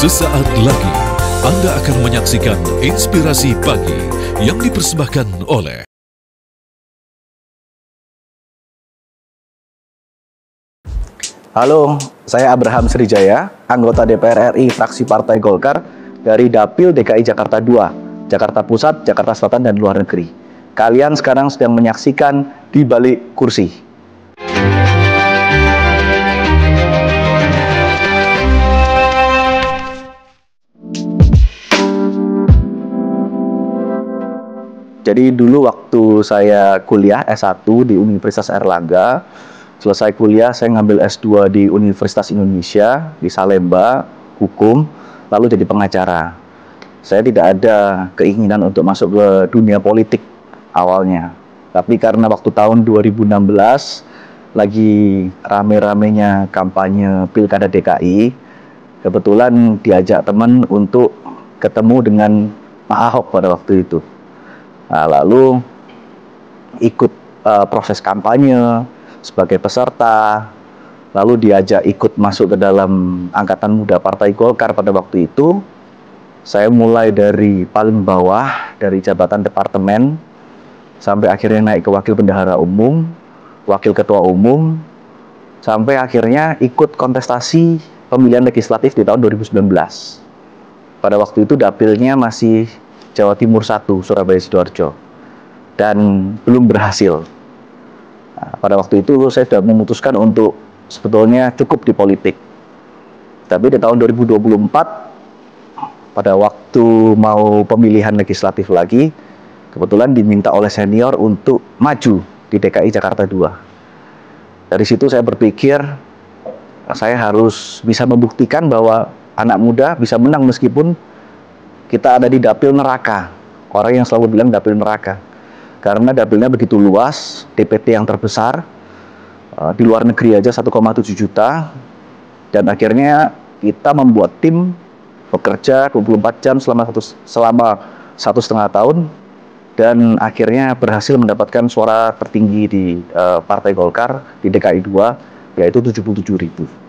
Sesaat lagi Anda akan menyaksikan Inspirasi Pagi yang dipersembahkan oleh Halo, saya Abraham Srijaya, anggota DPR RI fraksi Partai Golkar dari Dapil DKI Jakarta 2, Jakarta Pusat, Jakarta Selatan, dan Luar Negeri. Kalian sekarang sedang menyaksikan Di Balik Kursi. Jadi dulu waktu saya kuliah S1 di Universitas Airlangga, selesai kuliah saya ngambil S2 di Universitas Indonesia di Salemba, hukum, lalu jadi pengacara. Saya tidak ada keinginan untuk masuk ke dunia politik awalnya. Tapi karena waktu tahun 2016 lagi rame-ramenya kampanye Pilkada DKI, kebetulan diajak teman untuk ketemu dengan Pak Ahok pada waktu itu. Nah, lalu ikut proses kampanye sebagai peserta, lalu diajak ikut masuk ke dalam Angkatan Muda Partai Golkar pada waktu itu. Saya mulai dari paling bawah, dari jabatan departemen, sampai akhirnya naik ke wakil bendahara umum, wakil ketua umum, sampai akhirnya ikut kontestasi pemilihan legislatif di tahun 2019. Pada waktu itu dapilnya masih Jawa Timur 1, Surabaya Sidoarjo, dan belum berhasil. Nah, pada waktu itu saya sudah memutuskan untuk sebetulnya cukup di politik. Tapi di tahun 2024, pada waktu mau pemilihan legislatif lagi, kebetulan diminta oleh senior untuk maju di DKI Jakarta 2. Dari situ saya berpikir, saya harus bisa membuktikan bahwa anak muda bisa menang meskipun kita ada di dapil neraka. Orang yang selalu bilang dapil neraka, karena dapilnya begitu luas, DPT yang terbesar, di luar negeri aja 1,7 juta, dan akhirnya kita membuat tim bekerja 24 jam selama 1,5 tahun, dan akhirnya berhasil mendapatkan suara tertinggi di Partai Golkar di DKI 2, yaitu 77.000.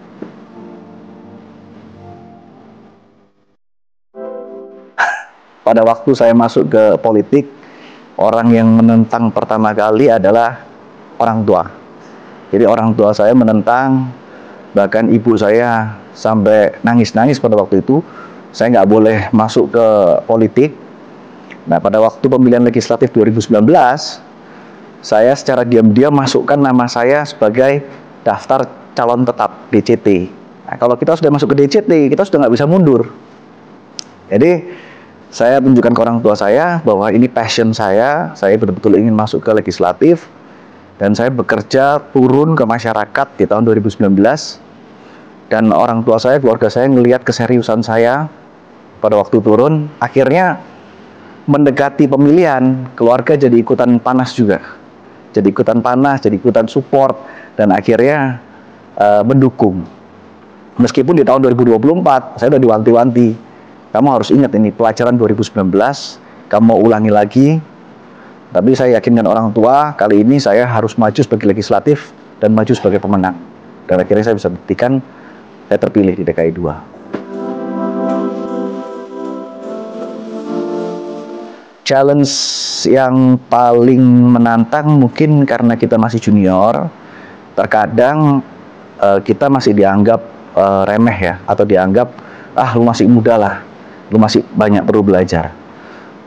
Pada waktu saya masuk ke politik, orang yang menentang pertama kali adalah orang tua. Jadi orang tua saya menentang, bahkan ibu saya sampai nangis-nangis pada waktu itu. Saya nggak boleh masuk ke politik. Nah, pada waktu pemilihan legislatif 2019, saya secara diam-diam masukkan nama saya sebagai daftar calon tetap DCT. Nah, kalau kita sudah masuk ke DCT, kita sudah nggak bisa mundur. Jadi saya tunjukkan ke orang tua saya bahwa ini passion saya betul-betul ingin masuk ke legislatif, dan saya bekerja turun ke masyarakat di tahun 2019, dan orang tua saya, keluarga saya ngelihat keseriusan saya pada waktu turun, akhirnya mendekati pemilihan, keluarga jadi ikutan panas juga, jadi ikutan panas, jadi ikutan support, dan akhirnya mendukung. Meskipun di tahun 2024 saya sudah diwanti-wanti, kamu harus ingat ini pelajaran 2019, kamu mau ulangi lagi. Tapi saya yakin dengan orang tua, kali ini saya harus maju sebagai legislatif dan maju sebagai pemenang. Dan akhirnya saya bisa buktikan saya terpilih di DKI 2. Challenge yang paling menantang mungkin karena kita masih junior, terkadang kita masih dianggap remeh ya, atau dianggap, lu masih muda lah, lu masih banyak perlu belajar.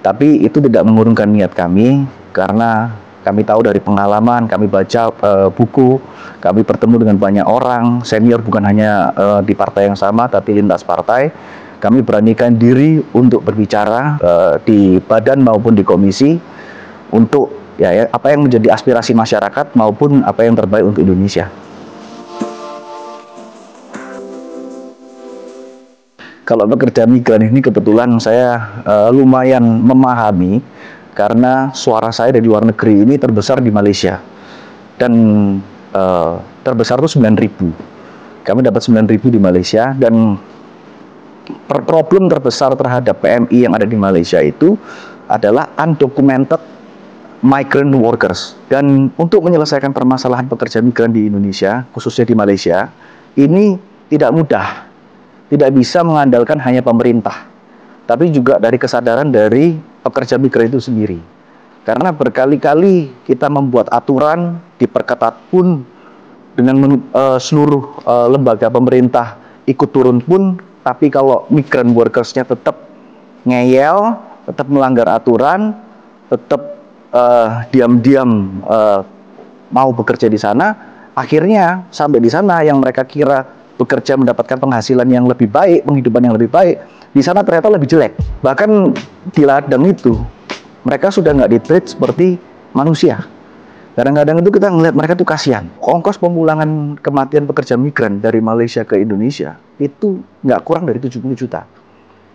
Tapi itu tidak mengurungkan niat kami, karena kami tahu dari pengalaman, kami baca buku, kami bertemu dengan banyak orang, senior bukan hanya di partai yang sama, tapi lintas partai. Kami beranikan diri untuk berbicara di badan maupun di komisi, untuk apa yang menjadi aspirasi masyarakat maupun apa yang terbaik untuk Indonesia. Kalau pekerja migran ini kebetulan saya lumayan memahami, karena suara saya dari luar negeri ini terbesar di Malaysia, dan terbesar itu 9.000. Kami dapat 9.000 di Malaysia, dan problem terbesar terhadap PMI yang ada di Malaysia itu adalah undocumented migrant workers. Dan untuk menyelesaikan permasalahan pekerja migran di Indonesia, khususnya di Malaysia, ini tidak mudah. tidak bisa mengandalkan hanya pemerintah, tapi juga dari kesadaran dari pekerja migran itu sendiri. Karena berkali-kali kita membuat aturan, diperketat pun dengan seluruh lembaga pemerintah ikut turun pun, tapi kalau migran workersnya tetap ngeyel, tetap melanggar aturan, tetap diam-diam mau bekerja di sana, akhirnya sampai di sana yang mereka kira bekerja mendapatkan penghasilan yang lebih baik, penghidupan yang lebih baik, di sana ternyata lebih jelek. Bahkan di ladang itu mereka sudah nggak di-treat seperti manusia. Kadang-kadang itu kita ngelihat mereka tuh kasihan. Ongkos pemulangan kematian pekerja migran dari Malaysia ke Indonesia itu nggak kurang dari 70 juta.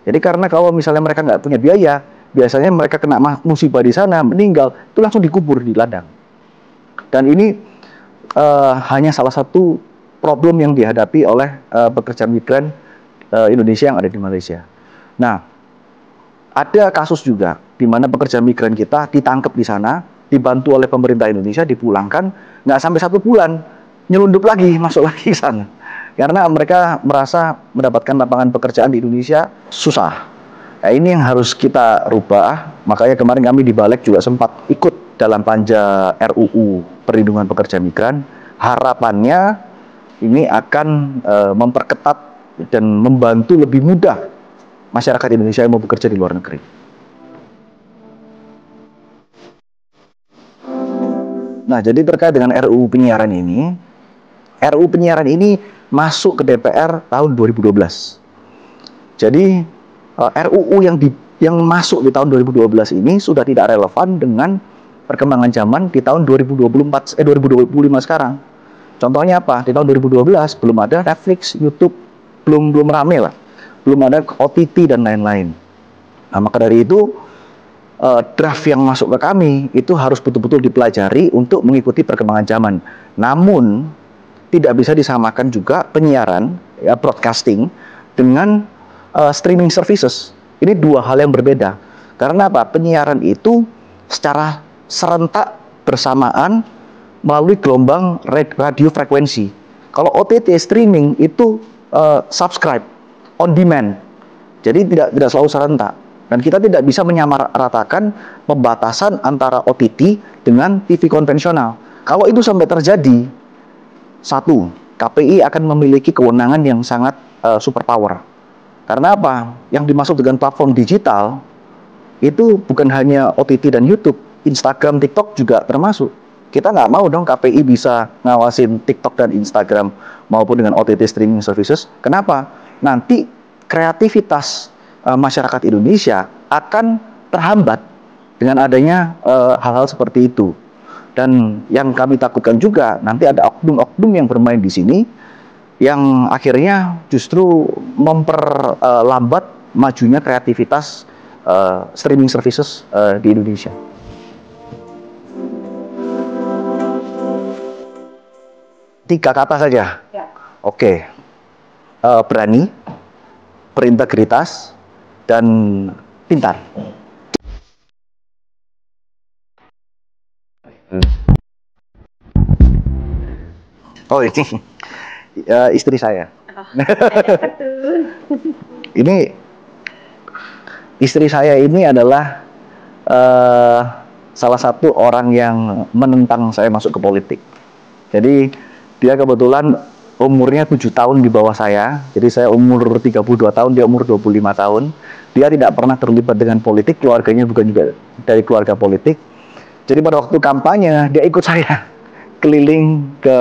Jadi karena kalau misalnya mereka nggak punya biaya, biasanya mereka kena musibah di sana, meninggal, itu langsung dikubur di ladang. Dan ini hanya salah satu problem yang dihadapi oleh pekerja migran Indonesia yang ada di Malaysia. Nah, ada kasus juga di mana pekerja migran kita ditangkap di sana, dibantu oleh pemerintah Indonesia, dipulangkan, nggak sampai 1 bulan, nyelundup lagi, masuk lagi ke sana. Karena mereka merasa mendapatkan lapangan pekerjaan di Indonesia susah. Nah, ini yang harus kita rubah. Makanya kemarin kami di Balik juga sempat ikut dalam panja RUU Perlindungan Pekerja Migran. Harapannya ini akan memperketat dan membantu lebih mudah masyarakat Indonesia yang mau bekerja di luar negeri. Nah, jadi terkait dengan RUU penyiaran ini, RUU penyiaran ini masuk ke DPR tahun 2012. Jadi RUU yang masuk di tahun 2012 ini sudah tidak relevan dengan perkembangan zaman di tahun 2025 sekarang. Contohnya apa? Di tahun 2012 belum ada Netflix, YouTube, belum rame lah. Belum ada OTT dan lain-lain. Nah, maka dari itu draft yang masuk ke kami itu harus betul-betul dipelajari untuk mengikuti perkembangan zaman. Namun tidak bisa disamakan juga penyiaran, ya, broadcasting dengan streaming services. Ini dua hal yang berbeda. Karena apa? Penyiaran itu secara serentak bersamaan melalui gelombang radio frekuensi. Kalau OTT streaming itu subscribe on demand. Jadi tidak selalu serentak. Dan kita tidak bisa menyamaratakan pembatasan antara OTT dengan TV konvensional. Kalau itu sampai terjadi, satu, KPI akan memiliki kewenangan yang sangat superpower. Karena apa? Yang dimaksud dengan platform digital itu bukan hanya OTT dan YouTube, Instagram, TikTok juga termasuk. Kita nggak mau dong KPI bisa ngawasin TikTok dan Instagram maupun dengan OTT streaming services. Kenapa? Nanti kreativitas masyarakat Indonesia akan terhambat dengan adanya hal-hal seperti itu. Dan yang kami takutkan juga nanti ada oknum-oknum yang bermain di sini yang akhirnya justru memperlambat majunya kreativitas streaming services di Indonesia. Tiga kata saja. Ya. Oke. Berani, berintegritas, dan pintar. Oh, ini istri saya. Oh, ini istri saya ini adalah salah satu orang yang menentang saya masuk ke politik. Jadi dia kebetulan umurnya 7 tahun di bawah saya. Jadi saya umur 32 tahun, dia umur 25 tahun. Dia tidak pernah terlibat dengan politik, keluarganya bukan juga dari keluarga politik. Jadi pada waktu kampanye, dia ikut saya keliling ke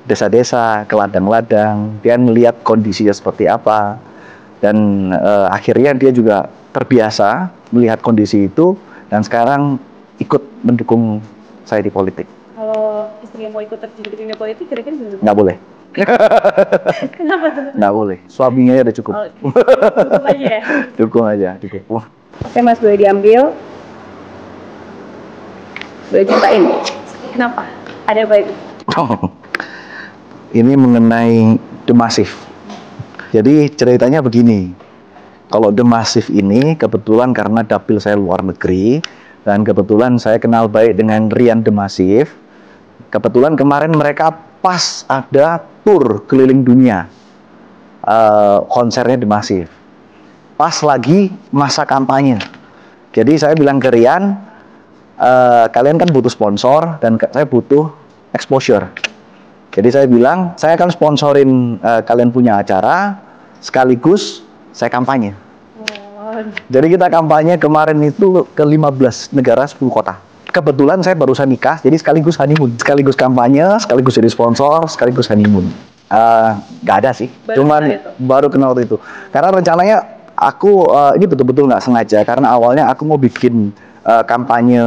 desa-desa, ke ladang-ladang. Dia melihat kondisinya seperti apa. Dan akhirnya dia juga terbiasa melihat kondisi itu. Dan sekarang ikut mendukung saya di politik. Kalau istri mau ikut terjun ke dunia politik, kira-kira gimana? Nggak boleh. Kenapa tuh? Nggak boleh. Suaminya udah cukup. Oh, dukung aja ya? Dukung aja, cukup. Oke Mas, boleh diambil. Boleh ceritain. Kenapa? Ada apa itu? Oh, ini mengenai The Massive. Jadi ceritanya begini. Kalau The Massive ini kebetulan karena dapil saya luar negeri. Dan kebetulan saya kenal baik dengan Rian The Massive. Kebetulan kemarin mereka pas ada tur keliling dunia. konsernya di Masif. Pas lagi masa kampanye. Jadi saya bilang ke Rian, kalian kan butuh sponsor dan saya butuh exposure. Jadi saya bilang, saya akan sponsorin kalian punya acara, sekaligus saya kampanye. Jadi kita kampanye kemarin itu ke 15 negara 10 kota. Kebetulan saya barusan nikah, jadi sekaligus honeymoon. Sekaligus kampanye, sekaligus jadi sponsor, sekaligus honeymoon. Gak ada sih, baru kenal waktu itu. Karena rencananya aku, ini betul-betul nggak sengaja, karena awalnya aku mau bikin kampanye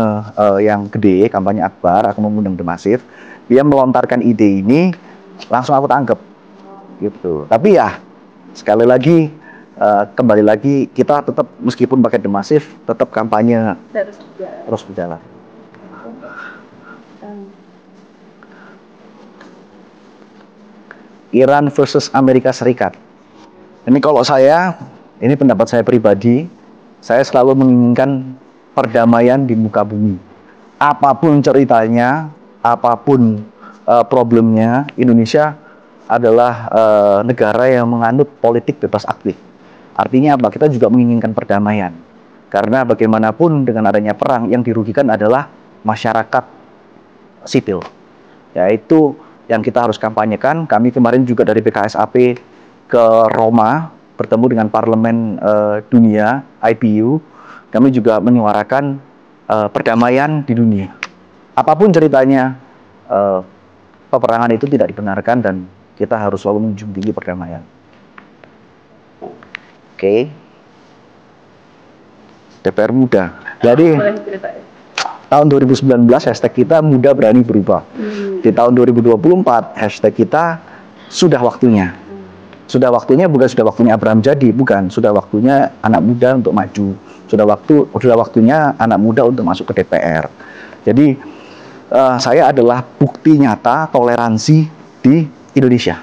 yang gede, kampanye akbar, aku mau mengundang The Massive. Dia melontarkan ide ini, langsung aku tangkep gitu. Tapi ya sekali lagi, kembali lagi, kita tetap meskipun pakai The Massive, tetap kampanye terus berjalan. Iran versus Amerika Serikat. Ini kalau saya, ini pendapat saya pribadi, saya selalu menginginkan perdamaian di muka bumi. Apapun ceritanya, apapun problemnya, Indonesia adalah negara yang menganut politik bebas aktif. Artinya apa? Kita juga menginginkan perdamaian. Karena bagaimanapun dengan adanya perang, yang dirugikan adalah masyarakat sipil. Yaitu yang kita harus kampanyekan. Kami kemarin juga dari BKSAP ke Roma, bertemu dengan Parlemen Dunia, IPU. Kami juga menyuarakan perdamaian di dunia. Apapun ceritanya, peperangan itu tidak dibenarkan dan kita harus selalu menjunjung tinggi perdamaian. Oke. DPR muda. Jadi tahun 2019 hashtag kita muda berani berubah. Di tahun 2024 hashtag kita sudah waktunya. Sudah waktunya bukan sudah waktunya Abraham jadi, bukan. Sudah waktunya anak muda untuk maju. Sudah waktunya anak muda untuk masuk ke DPR. Jadi saya adalah bukti nyata toleransi di Indonesia.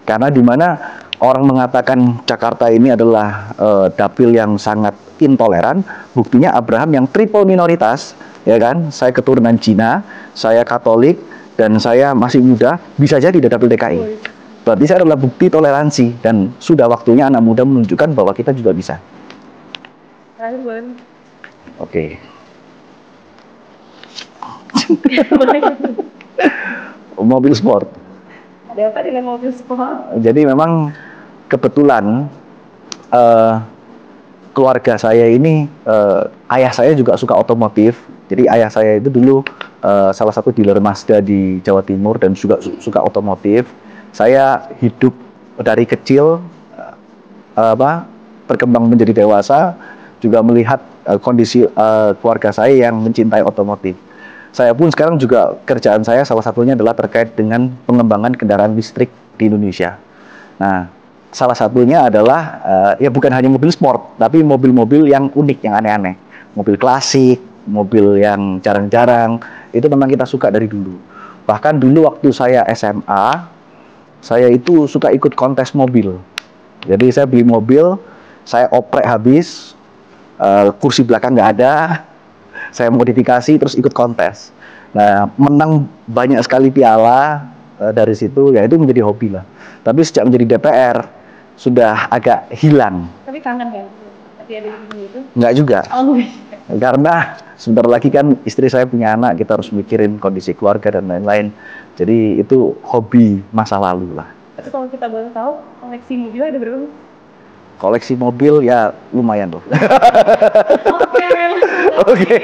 Karena di mana orang mengatakan Jakarta ini adalah dapil yang sangat intoleran, buktinya Abraham yang triple minoritas, ya kan? Saya keturunan Cina, saya Katolik, dan saya masih muda, bisa jadi di dapil DKI. Berarti saya adalah bukti toleransi, dan sudah waktunya anak muda menunjukkan bahwa kita juga bisa. Oke. Mobil sport. Ada apa dengan mobil sport? Jadi memang kebetulan keluarga saya ini, ayah saya juga suka otomotif. Jadi ayah saya itu dulu salah satu dealer Mazda di Jawa Timur dan juga suka otomotif. Saya hidup dari kecil, berkembang menjadi dewasa, juga melihat kondisi keluarga saya yang mencintai otomotif. Saya pun sekarang juga kerjaan saya salah satunya adalah terkait dengan pengembangan kendaraan listrik di Indonesia. Nah, salah satunya adalah ya bukan hanya mobil sport, tapi mobil-mobil yang unik, yang aneh-aneh. Mobil klasik, mobil yang jarang-jarang, itu memang kita suka dari dulu. Bahkan dulu waktu saya SMA, saya itu suka ikut kontes mobil. Jadi saya beli mobil, saya oprek habis, kursi belakang nggak ada, saya modifikasi terus ikut kontes. Nah, menang banyak sekali piala dari situ, ya itu menjadi hobi lah. Tapi sejak menjadi DPR sudah agak hilang. Tapi kangen kan? Tapi ada itu? Enggak juga. Oh. Karena sebentar lagi kan istri saya punya anak, kita harus mikirin kondisi keluarga dan lain-lain. Jadi itu hobi masa lalu lah. Tapi kalau kita boleh tahu, koleksi mobil ada berapa? Koleksi mobil ya lumayan loh. Oke.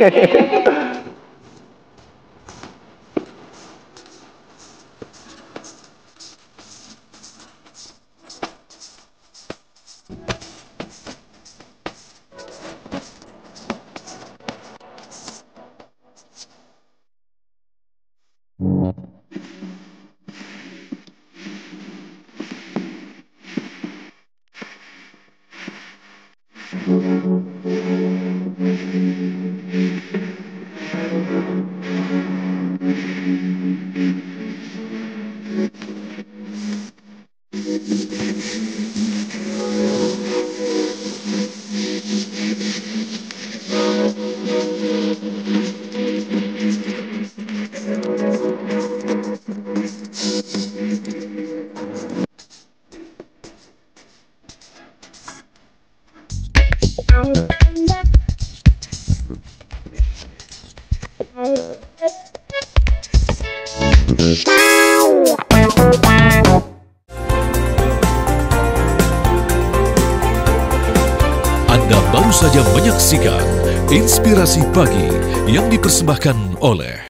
Anda baru saja menyaksikan Inspirasi Pagi yang dipersembahkan oleh